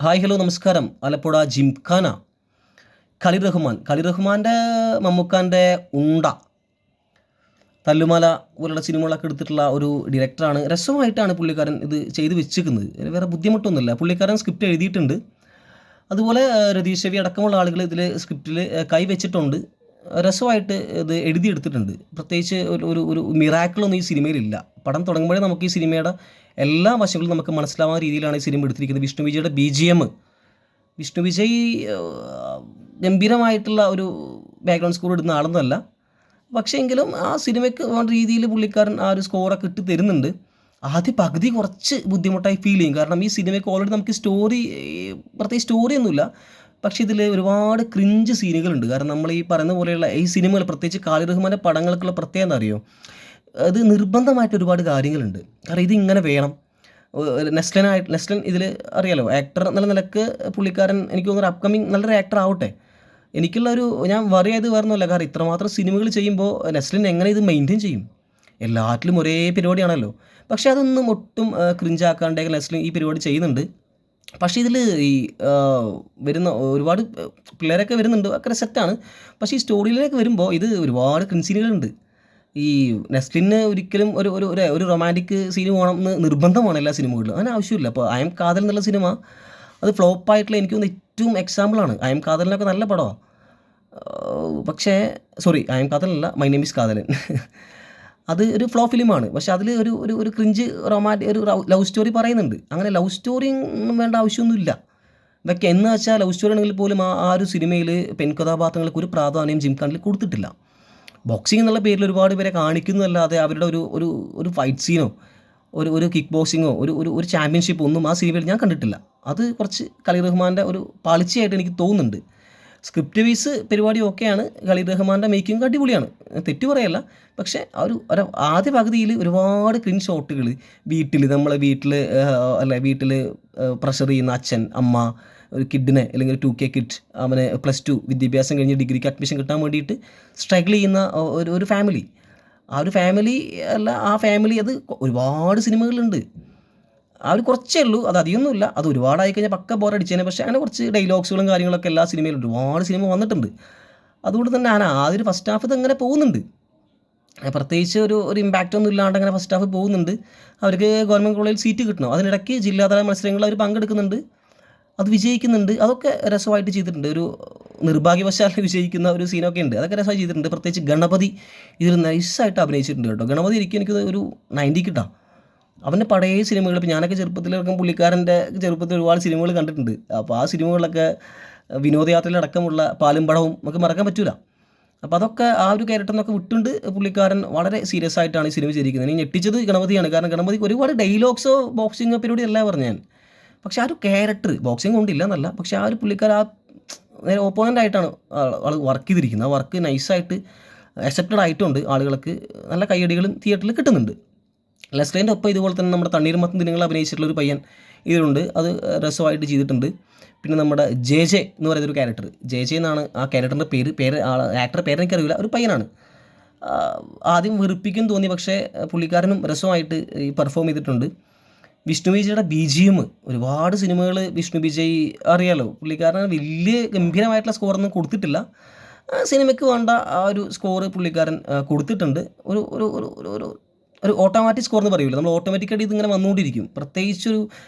Hi hello നമസ്കാരം. ആലപ്പുഴ ജിംഖാന. ഖലീൽ റഹ്മാൻ്റെ മമ്മൂക്കാൻ്റെ ഉണ്ട, തല്ലുമാല പോലുള്ള സിനിമകളൊക്കെ എടുത്തിട്ടുള്ള ഒരു ഡയറക്ടറാണ്. രസമായിട്ടാണ് പുള്ളിക്കാരൻ ഇത് ചെയ്ത് വെച്ചിരിക്കുന്നത്. വേറെ ബുദ്ധിമുട്ടൊന്നുമില്ല. പുള്ളിക്കാരൻ സ്ക്രിപ്റ്റ് എഴുതിയിട്ടുണ്ട്. അതുപോലെ രതീഷ് രവി അടക്കമുള്ള ആളുകൾ ഇതിൽ സ്ക്രിപ്റ്റിൽ കൈവച്ചിട്ടുണ്ട്. രസമായിട്ട് ഇത് എഴുതിയെടുത്തിട്ടുണ്ട്. പ്രത്യേകിച്ച് ഒരു ഒരു ഒരു മിറാക്കിളൊന്നും ഈ സിനിമയിലില്ല. പടം തുടങ്ങുമ്പോഴേ നമുക്ക് ഈ സിനിമയുടെ എല്ലാ വശങ്ങളും നമുക്ക് മനസ്സിലാവുന്ന രീതിയിലാണ് ഈ സിനിമ എടുത്തിരിക്കുന്നത്. വിഷ്ണു വിജയുടെ BGM, വിഷ്ണു വിജയ് ഗംഭീരമായിട്ടുള്ള ഒരു ബാക്ക്ഗ്രൗണ്ട് സ്കോർ ഇടുന്ന ആളൊന്നുമല്ല. പക്ഷേ എങ്കിലും ആ സിനിമയ്ക്ക് വേണ്ട രീതിയിൽ പുള്ളിക്കാരൻ ആ ഒരു സ്കോറൊക്കെ ഇട്ട് തരുന്നുണ്ട്. ആദ്യ പകുതി കുറച്ച് ബുദ്ധിമുട്ടായി ഫീൽ ചെയ്യും. കാരണം ഈ സിനിമയ്ക്ക് ഓൾറെഡി നമുക്ക് പ്രത്യേകിച്ച് സ്റ്റോറിയൊന്നുമില്ല. പക്ഷേ ഇതിൽ ഒരുപാട് ക്രിഞ്ച് സീനുകളുണ്ട്. കാരണം നമ്മൾ ഈ പറയുന്ന പോലെയുള്ള ഈ സിനിമകൾ, പ്രത്യേകിച്ച് ഖാലിർ റഹ്മാൻ്റെ പടങ്ങൾക്കുള്ള പ്രത്യേകത എന്താ അറിയോ? അത് നിർബന്ധമായിട്ട് ഒരുപാട് കാര്യങ്ങളുണ്ട്. കാരണം ഇതിങ്ങനെ വേണം. നെസ്ലൻ ഇതിൽ അറിയാലോ, ആക്ടർ എന്നുള്ള നിലക്ക് പുള്ളിക്കാരൻ എനിക്ക് തോന്നുന്നു അപ്കമിങ് നല്ലൊരു ആക്ടർ ആവട്ടെ. ഞാൻ വറി ആയത് വേറൊന്നുമല്ല. കാരണം ഇത്രമാത്രം സിനിമകൾ ചെയ്യുമ്പോൾ നെസ്ലിൻ എങ്ങനെ ഇത് മെയിൻറ്റെയിൻ ചെയ്യും? എല്ലാറ്റിലും ഒരേ പരിപാടിയാണല്ലോ. പക്ഷേ അതൊന്നും ഒട്ടും ക്രിഞ്ചാക്കാണ്ട് നെസ്ലിൻ ഈ പരിപാടി ചെയ്യുന്നുണ്ട്. പക്ഷേ ഇതിൽ ഈ വരുന്ന ഒരുപാട് പിള്ളേരൊക്കെ വരുന്നുണ്ട്, ഒക്കെ സെറ്റാണ്. പക്ഷേ ഈ സ്റ്റോറിയിലേക്ക് വരുമ്പോൾ ഇത് ഒരുപാട് ക്രിഞ്ച് സീനുകളുണ്ട്. ഈ നെസ്ലിന് ഒരിക്കലും ഒരു ഒരു ഒരു ഒരു റൊമാൻറ്റിക് സീൻ വേണം എന്ന് നിർബന്ധമാണ് എല്ലാ സിനിമകളിലും. അതിന് ആവശ്യമില്ല. അപ്പോൾ ഐ എം കാതൽ എന്നുള്ള സിനിമ അത് ഫ്ലോപ്പായിട്ടുള്ള എനിക്ക് തോന്നുന്നു ഏറ്റവും എക്സാമ്പിളാണ്. ഐ എം കാതലിനൊക്കെ നല്ല പടമാണ്. പക്ഷേ ഐ എം കാതലല്ല, മൈ നെയിം ഈസ് കാതലൻ. അത് ഒരു ഫ്ലോ ഫിലിമാണ്. പക്ഷേ അതിൽ ഒരു ഒരു ഒരു ക്രിഞ്ച് ഒരു ലവ് സ്റ്റോറി പറയുന്നുണ്ട്. അങ്ങനെ ലവ് സ്റ്റോറി ഒന്നും വേണ്ട ആവശ്യമൊന്നുമില്ല. ഇതൊക്കെ എന്ന് വെച്ചാൽ ലവ് സ്റ്റോറി ആണെങ്കിൽ പോലും ആ ഒരു സിനിമയിൽ പെൺകഥാപാത്രങ്ങൾക്ക് ഒരു പ്രാധാന്യം ജിംഖാനിൽ കൊടുത്തിട്ടില്ല. ബോക്സിംഗ് എന്നുള്ള പേരിൽ ഒരുപാട് പേരെ കാണിക്കുന്നതല്ലാതെ അവരുടെ ഒരു ഒരു ഒരു ഫൈറ്റ് സീനോ ഒരു ഒരു കിക്ക് ബോക്സിങ്ങോ ഒരു ഒരു ഒരു ചാമ്പ്യൻഷിപ്പ് ഒന്നും ആ സിനിമയിൽ ഞാൻ കണ്ടിട്ടില്ല. അത് കുറച്ച് ഖലീൽ റഹ്മാൻ്റെ ഒരു പാളിച്ചയായിട്ട് എനിക്ക് തോന്നുന്നുണ്ട്. സ്ക്രിപ്റ്റ് വൈസ് പരിപാടി ഓക്കെയാണ്. ഖലീൽ റഹ്മാൻ്റെ മേക്കിംഗ് അടിപൊളിയാണ്, തെറ്റു പറയല്ല. പക്ഷേ ആ ഒരു ആദ്യ പകുതിയിൽ ഒരുപാട് ക്രിഞ്ച് ഷോട്ടുകൾ, നമ്മളെ വീട്ടിൽ പ്രഷർ ചെയ്യുന്ന അച്ഛൻ, അമ്മ, ഒരു കിഡിനെ അല്ലെങ്കിൽ ഒരു 2K കിഡ്, അവന് +2 വിദ്യാഭ്യാസം കഴിഞ്ഞ് ഡിഗ്രിക്ക് അഡ്മിഷൻ കിട്ടാൻ വേണ്ടിയിട്ട് സ്ട്രഗിൾ ചെയ്യുന്ന ഒരു ഫാമിലി. ആ ഫാമിലി അത് ഒരുപാട് സിനിമകളുണ്ട്. ആ ഒരു കുറച്ചേ ഉള്ളൂ, അത് അധികമൊന്നുമില്ല. അത് ഒരുപാടായി കഴിഞ്ഞാൽ പക്ക ബോറടിച്ചേനെ. പക്ഷേ അങ്ങനെ കുറച്ച് ഡയലോഗ്സുകളും കാര്യങ്ങളൊക്കെ എല്ലാ സിനിമയിലും ഒരുപാട് സിനിമ വന്നിട്ടുണ്ട്. അതുകൊണ്ട് തന്നെ ആദ്യം ഫസ്റ്റ് ഹാഫ് ഇതങ്ങനെ പോകുന്നുണ്ട്. പ്രത്യേകിച്ച് ഒരു ഇമ്പാക്റ്റ് ഒന്നും ഇല്ലാണ്ട് അങ്ങനെ ഫസ്റ്റ് ഹാഫ് പോകുന്നുണ്ട്. അവർക്ക് ഗവൺമെൻറ് കോളേജിൽ സീറ്റ് കിട്ടണം. അതിനിടയ്ക്ക് ജില്ലാതല മത്സരങ്ങളിൽ അവർ പങ്കെടുക്കുന്നുണ്ട്, അത് വിജയിക്കുന്നുണ്ട്. അതൊക്കെ രസമായിട്ട് ചെയ്തിട്ടുണ്ട്. ഒരു നിർഭാഗ്യവശാൽ വിജയിക്കുന്ന ഒരു സീനൊക്കെ ഉണ്ട്. അതൊക്കെ രസമായി ചെയ്തിട്ടുണ്ട്. പ്രത്യേകിച്ച് ഗണപതി ഇതിൽ നൈസായിട്ട് അഭിനയിച്ചിട്ടുണ്ട് കേട്ടോ. ഗണപതി എനിക്ക് 90 കിട്ടാം. അവൻ്റെ പഴയ സിനിമകൾ, ഇപ്പോൾ ഞാനൊക്കെ ചെറുപ്പത്തിലടക്കം പുള്ളിക്കാരൻ്റെ ചെറുപ്പത്തിൽ ഒരുപാട് സിനിമകൾ കണ്ടിട്ടുണ്ട്. അപ്പോൾ ആ സിനിമകളിലൊക്കെ വിനോദയാത്രയിലടക്കമുള്ള പാലും പടവും നമുക്ക് മറക്കാൻ പറ്റില്ല. അപ്പോൾ അതൊക്കെ ആ ഒരു ക്യാരക്ടറിനൊക്കെ വിട്ടുണ്ട് പുള്ളിക്കാരൻ വളരെ സീരിയസ് ആയിട്ടാണ് ഈ സിനിമ ചെയ്തിരിക്കുന്നത്. ഇനി ഞെട്ടിച്ചത് ഗണപതിയാണ്. കാരണം ഗണപതിക്ക് ഒരുപാട് ഡയലോഗ്സോ ബോക്സിങ്ങോ പരിപാടി അല്ല പറഞ്ഞാൽ. പക്ഷേ ആ ഒരു ക്യാരക്ടർ, ബോക്സിങ് കൊണ്ടില്ല എന്നല്ല, പക്ഷേ ആ ഒരു പുള്ളിക്കാരൻ നേരെ ഓപ്പോണൻ്റ് ആയിട്ടാണ് ആൾ വർക്ക് ചെയ്തിരിക്കുന്നത്. ആ വർക്ക് നൈസായിട്ട് അക്സെപ്റ്റഡ് ആയിട്ടുണ്ട്. ആളുകൾക്ക് നല്ല കയ്യടികളും തിയേറ്ററിൽ കിട്ടുന്നുണ്ട്. ലെസ്ലിൻ്റെ ഒപ്പം ഇതുപോലെ തന്നെ നമ്മുടെ തണ്ണീർമത്തൻ ദിനങ്ങൾ അഭിനയിച്ചിട്ടുള്ളൊരു പയ്യൻ ഇതിലുണ്ട്. അത് രസമായിട്ട് ചെയ്തിട്ടുണ്ട്. പിന്നെ നമ്മുടെ ജെ എന്ന് പറയുന്നൊരു ക്യാരക്ടർ, ജെ എന്നാണ് ആ ക്യാരക്ടറിൻ്റെ ആക്ടറുടെ പേര് എനിക്കറിയില്ല. ഒരു പയ്യനാണ്. ആദ്യം വെറുപ്പിക്കും തോന്നി, പക്ഷേ പുള്ളിക്കാരനും രസമായിട്ട് ഈ പെർഫോം ചെയ്തിട്ടുണ്ട്. വിഷ്ണു വിജയുടെ BGM, ഒരുപാട് സിനിമകൾ വിഷ്ണു വിജയ് അറിയാലോ, പുള്ളിക്കാരൻ വലിയ ഗംഭീരമായിട്ടുള്ള സ്കോറൊന്നും കൊടുത്തിട്ടില്ല. സിനിമയ്ക്ക് വേണ്ട ആ ഒരു സ്കോറ് പുള്ളിക്കാരൻ കൊടുത്തിട്ടുണ്ട്. ഒരു ഒരു ഒരു ഒരു ഒരു ഓട്ടോമാറ്റിക് സ്കോർ എന്ന് പറയില്ല, നമ്മൾ ഓട്ടോമാറ്റിക്കായിട്ട് ഇതിങ്ങനെ വന്നുകൊണ്ടിരിക്കും. പ്രത്യേകിച്ചൊരു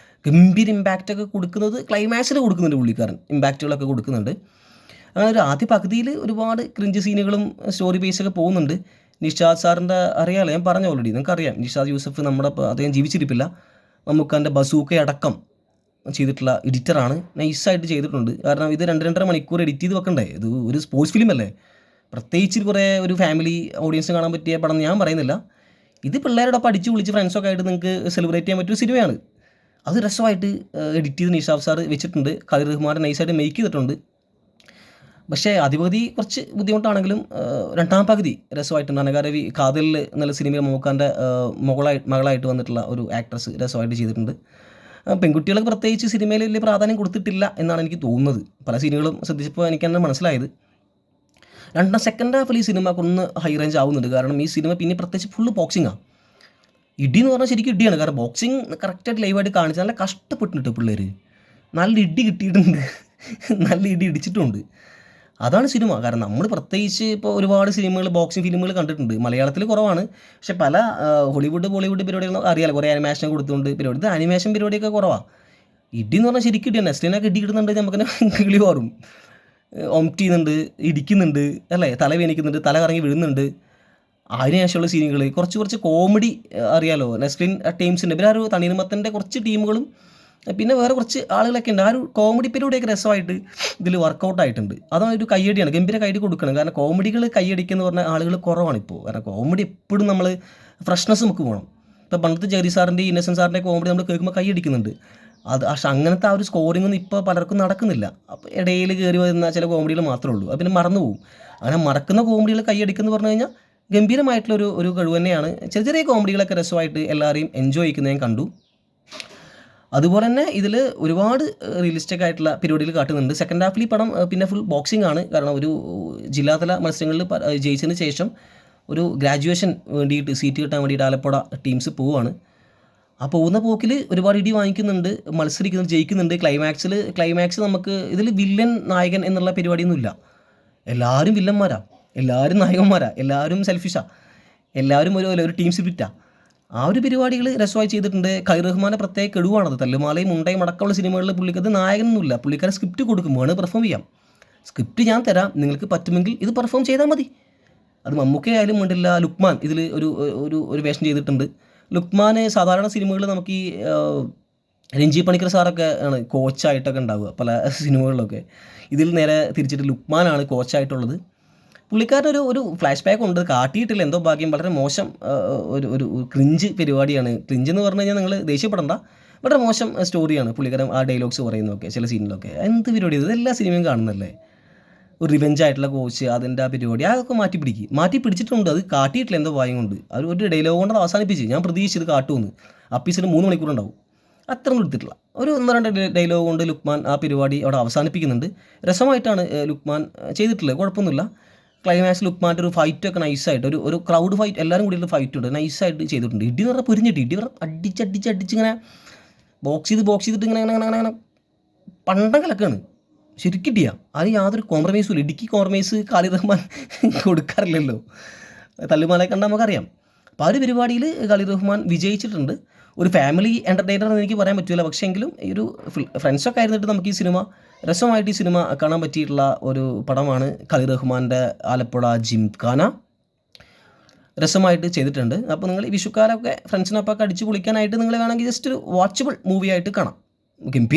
ഗംഭീര ഇമ്പാക്റ്റൊക്കെ കൊടുക്കുന്നത് ക്ലൈമാക്സിൽ കൊടുക്കുന്നുണ്ട് പുള്ളിക്കാരൻ, ഇമ്പാക്റ്റുകളൊക്കെ കൊടുക്കുന്നുണ്ട്. അങ്ങനെ ഒരു ആദ്യ പകുതിയിൽ ഒരുപാട് ക്രിഞ്ച് സീനുകളും സ്റ്റോറി ബേസൊക്കെ പോകുന്നുണ്ട്. നിഷാദ് സാറിൻ്റെ അറിയാമല്ലോ, ഞാൻ പറഞ്ഞ ഓൾറെഡി നിങ്ങൾക്കറിയാം. നിഷാദ് യൂസഫ് അദ്ദേഹം ജീവിച്ചിരിപ്പില്ല. മമ്മൂക്കാൻ്റെ ബസൂക്ക അടക്കം ചെയ്തിട്ടുള്ള എഡിറ്ററാണ്. നൈസായിട്ട് ചെയ്തിട്ടുണ്ട്. കാരണം ഇത് 2-2.5 മണിക്കൂർ എഡിറ്റ് ചെയ്ത് വെക്കണ്ടേ? ഇത് ഒരു സ്പോർട്സ് ഫിലിമല്ലേ. പ്രത്യേകിച്ച് കുറേ ഒരു ഫാമിലി ഓഡിയൻസ് കാണാൻ പറ്റിയ പടം ഞാൻ പറയുന്നില്ല. ഇത് പിള്ളേരോടൊപ്പം അടിച്ച് വിളിച്ച് ഫ്രണ്ട്സൊക്കെ ആയിട്ട് നിങ്ങൾക്ക് സെലിബ്രേറ്റ് ചെയ്യാൻ പറ്റിയൊരു സിനിമയാണ്. അത് രസമായിട്ട് എഡിറ്റ് ചെയ്ത് നിഷാദ് സാർ വെച്ചിട്ടുണ്ട്. ഖലീൽ റഹ്മാൻ നൈസായിട്ട് മേക്ക് ചെയ്തിട്ടുണ്ട്. പക്ഷേ ആദ്യപകുതി കുറച്ച് ബുദ്ധിമുട്ടാണെങ്കിലും രണ്ടാം പകുതി രസമായിട്ടുണ്ട്. അനഘാരവി കാതലിൽ എന്നുള്ള സിനിമയിൽ മമ്മൂക്കാൻ്റെ മകളായിട്ട് വന്നിട്ടുള്ള ഒരു ആക്ട്രസ് രസമായിട്ട് ചെയ്തിട്ടുണ്ട്. പെൺകുട്ടികൾക്ക് പ്രത്യേകിച്ച് സിനിമയിൽ വലിയ പ്രാധാന്യം കൊടുത്തിട്ടില്ല എന്നാണ് എനിക്ക് തോന്നുന്നത്. പല സീനുകളും ശ്രദ്ധിച്ചപ്പോൾ എനിക്കെന്നെ മനസ്സിലായത്. സെക്കൻഡ് ഹാഫിൽ ഈ സിനിമ ഒന്ന് ഹൈ റേഞ്ച് ആവുന്നുണ്ട്. കാരണം ഈ സിനിമ പിന്നെ പ്രത്യേകിച്ച് ഫുള്ള് ബോക്സിങ്ങാണ്. ഇടി എന്ന് പറഞ്ഞാൽ ശരിക്കും ഇടിയാണ്. കാരണം ബോക്സിങ് കറക്റ്റായിട്ട് ലൈവായിട്ട് കാണിച്ച് നല്ല കഷ്ടപ്പെട്ടിട്ട് പിള്ളേർ നല്ല ഇടി കിട്ടിയിട്ടുണ്ട്, നല്ല ഇടി ഇടിച്ചിട്ടുമുണ്ട്. അതാണ് സിനിമ. കാരണം നമ്മൾ പ്രത്യേകിച്ച് ഇപ്പോൾ ഒരുപാട് സിനിമകൾ, ബോക്സിംഗ് ഫിലിമുകൾ കണ്ടിട്ടുണ്ട്. മലയാളത്തിൽ കുറവാണ്. പക്ഷേ പല ഹോളിവുഡ്, ബോളിവുഡ് പരിപാടികൾ അറിയാലോ, കുറേ ആനിമേഷൻ കൊടുത്തുകൊണ്ട് പരിപാടി. ഇത് ആനിമേഷൻ പരിപാടിയൊക്കെ കുറവാണ്. ഇടി എന്ന് പറഞ്ഞാൽ ശരിക്കും ഇടിയാണ്. നെസ്ലിനൊക്കെ ഇടി കിട്ടുന്നുണ്ട്, നമുക്കിനെ കിളി മാറും. ഒമിറ്റ് ചെയ്യുന്നുണ്ട്, ഇടിക്കുന്നുണ്ട്, അല്ലേ, തല വേനിക്കുന്നുണ്ട്, തല കറങ്ങി വീഴുന്നുണ്ട്. അതിനുശേഷമുള്ള സീനുകൾ കുറച്ച് കോമഡി അറിയാലോ. നെസ്ലിൻ ടീംസിൻ്റെ പിന്നെ ആ ഒരു തണ്ണീർമത്തൻ്റെ കുറച്ച് ടീമുകളും പിന്നെ വേറെ കുറച്ച് ആളുകളൊക്കെ ഉണ്ട്. ആ ഒരു കോമഡി പരിപാടിയൊക്കെ രസമായിട്ട് ഇതിൽ വർക്കൗട്ടായിട്ടുണ്ട്. അതാണ് ഒരു കയ്യടിയാണ്, ഗംഭീര കയ്യടി കൊടുക്കണം. കാരണം കോമഡികൾ കയ്യടിക്കെന്ന് പറഞ്ഞാൽ ആളുകൾ കുറവാണിപ്പോൾ. കാരണം കോമഡി എപ്പോഴും നമ്മൾ ഫ്രഷ്നെസ് നമുക്ക് വേണം. ഇപ്പോൾ പണ്ടത്തെ ജഗതി സാറിൻ്റെ, ഇന്നസെൻറ്റ് സാറിൻ്റെ കോമഡി നമ്മൾ കേൾക്കുമ്പോൾ കയ്യടിക്കുന്നുണ്ട്. പക്ഷെ അങ്ങനത്തെ ആ ഒരു സ്കോറിങ്ങൊന്നും ഇപ്പോൾ പലർക്കും നടക്കുന്നില്ല. അപ്പോൾ ഇടയിൽ കയറി വരുന്ന ചില കോമഡികൾ മാത്രമേ ഉള്ളൂ. അത് പിന്നെ മറന്നു പോകും. അങ്ങനെ മറക്കുന്ന കോമഡികൾ കയ്യടിക്കുന്നു പറഞ്ഞു കഴിഞ്ഞാൽ ഗംഭീരമായിട്ടുള്ളൊരു ഒരു കഴിവ് തന്നെയാണ്. ചെറിയ ചെറിയ കോമഡികളൊക്കെ രസമായിട്ട് എല്ലാവരെയും എൻജോയ് ചെയ്യുന്നത് ഞാൻ കണ്ടു. അതുപോലെ തന്നെ ഇതിൽ ഒരുപാട് റിയലിസ്റ്റിക് ആയിട്ടുള്ള പരിപാടികൾ കാട്ടുന്നുണ്ട്. സെക്കൻഡ് ഹാഫിൽ ഈ പടം പിന്നെ ഫുൾ ബോക്സിംഗ് ആണ്. കാരണം ഒരു ജില്ലാതല മത്സരങ്ങളിൽ ജയിച്ചതിന് ശേഷം ഒരു ഗ്രാജുവേഷൻ വേണ്ടിയിട്ട് സീറ്റ് കിട്ടാൻ വേണ്ടിയിട്ട് ആലപ്പുഴ ടീംസ് പോവുകയാണ്. ആ പോകുന്ന പോക്കിൽ ഒരുപാട് ഇടി വാങ്ങിക്കുന്നുണ്ട്, മത്സരിക്കുന്നുണ്ട്, ജയിക്കുന്നുണ്ട്. ക്ലൈമാക്സ് നമുക്ക് ഇതിൽ വില്ലൻ നായകൻ എന്നുള്ള പരിപാടിയൊന്നുമില്ല. എല്ലാവരും വില്ലന്മാരാണ്, എല്ലാവരും നായകന്മാരാണ്, എല്ലാവരും സെൽഫിഷാണ്, എല്ലാവരും ഒരു ടീം സ്പിരിറ്റാണ്. ആ ഒരു പരിപാടികൾ രസമായി ചെയ്തിട്ടുണ്ട്. ഖൈർ റഹ്മാൻ്റെ പ്രത്യേക കഴിവാണത്. തല്ലുമാലയും മുണ്ടയും അടക്കമുള്ള സിനിമകളിൽ പുള്ളിക്കത് നായകനൊന്നുമില്ല. പുള്ളിക്കാരൻ സ്ക്രിപ്റ്റ് കൊടുക്കും, വേണമെങ്കിൽ പെർഫോം ചെയ്യാം. സ്ക്രിപ്റ്റ് ഞാൻ തരാം, നിങ്ങൾക്ക് പറ്റുമെങ്കിൽ ഇത് പെർഫോം ചെയ്താൽ മതി. അത് മമ്മൂക്കയായാലും വേണ്ടില്ല. ലുക്മാൻ ഇതിൽ ഒരു വേഷം ചെയ്തിട്ടുണ്ട്. ലുക്മാൻ സാധാരണ സിനിമകൾ നമുക്ക് ഈ രഞ്ജി പണിക്കർ സാറൊക്കെ ആണ് കോച്ചായിട്ടൊക്കെ ഉണ്ടാവുക പല സിനിമകളിലൊക്കെ. ഇതിൽ നേരെ തിരിച്ചിട്ട് ലുക്മാനാണ് കോച്ചായിട്ടുള്ളത്. പുള്ളിക്കാരൻ്റെ ഒരു ഫ്ലാഷ് ബാക്ക് ഉണ്ട്, കാട്ടിയിട്ടില്ല, എന്തോ ഭാഗ്യം. വളരെ മോശം ഒരു ക്രിഞ്ച് പരിപാടിയാണ്. ക്രിഞ്ച് എന്ന് പറഞ്ഞു കഴിഞ്ഞാൽ നിങ്ങൾ ദേഷ്യപ്പെടണ്ട, വളരെ മോശം സ്റ്റോറിയാണ്. പുള്ളിക്കാരൻ ആ ഡയലോഗ്സ് പറയുന്നതൊക്കെ ചില സീനിലൊക്കെ എന്ത് പരിപാടി, ഇത് എല്ലാ സിനിമയും കാണുന്നല്ലേ. ഒരു റിവെഞ്ച് ആയിട്ടുള്ള കോച്ച്, അതിൻ്റെ ആ പരിപാടി അതൊക്കെ മാറ്റി പിടിച്ചിട്ടുണ്ട്. അത് കാട്ടിയിട്ടില്ല, എന്തോ ഭാഗ്യം കൊണ്ട്. ഒരു ഡയലോഗ് കൊണ്ട് അത് അവസാനിപ്പിച്ച്. ഞാൻ പ്രതീക്ഷിച്ചത് കാട്ടുമെന്ന്. അപ്പീസിന് 3 മണിക്കൂർ ഉണ്ടാവും, അത്രയും എടുത്തിട്ടില്ല. ഒരു 1-2 ഡയലോഗ് കൊണ്ട് ലുക്മാൻ ആ പരിപാടി അവിടെ അവസാനിപ്പിക്കുന്നുണ്ട്. രസമായിട്ടാണ് ലുക്മാൻ ചെയ്തിട്ടുള്ളത്, കുഴപ്പമൊന്നുമില്ല. ക്ലൈമാക്സ് ലുക്മാൻ്റെ ഒരു ഫൈറ്റൊക്കെ നൈസായിട്ട് ഒരു ക്രൗഡ് ഫൈറ്റ്, എല്ലാവരും കൂടിയുള്ള ഫൈറ്റ് ഉണ്ട്, നൈസായിട്ട് ചെയ്തിട്ടുണ്ട്. ഇടി എന്ന് പറഞ്ഞാൽ പൊരിഞ്ഞിട്ട്, ഇടി അടിച്ചിങ്ങനെ ബോക്സ് ചെയ്തിട്ട് ഇങ്ങനെ പണ്ടം കലക്കാണ് ശരിക്കിട്ടിയ. അത് യാതൊരു കോംപ്രമൈസും ഇല്ല. ഇടുക്കി കോംപ്രമൈസ് ഖാലിർ റഹ്മാൻ കൊടുക്കാറില്ലല്ലോ, തല്ലുമാലയെ കണ്ടാൽ നമുക്കറിയാം. അപ്പോൾ ആ ഒരു പരിപാടിയിൽ ഖാലിർ റഹ്മാൻ വിജയിച്ചിട്ടുണ്ട്. ഒരു ഫാമിലി എൻ്റർടൈനർ എന്ന് എനിക്ക് പറയാൻ പറ്റില്ല, പക്ഷേ എങ്കിലും ഈ ഒരു ഫ്രണ്ട്സൊക്കെ ആയിരുന്നിട്ട് നമുക്ക് ഈ സിനിമ രസമായിട്ട് ഈ സിനിമ കാണാൻ പറ്റിയിട്ടുള്ള ഒരു പടമാണ്. ഖാലിർ റഹ്മാൻ്റെ ആലപ്പുഴ ജിംഖാന രസമായിട്ട് ചെയ്തിട്ടുണ്ട്. അപ്പോൾ നിങ്ങൾ ഈ വിഷുക്കാലമൊക്കെ ഫ്രണ്ട്സിനൊപ്പം അടിച്ച് പൊളിക്കാനായിട്ട് നിങ്ങൾ വേണമെങ്കിൽ ജസ്റ്റ് ഒരു വാച്ചബിൾ മൂവി ആയിട്ട് കാണാം.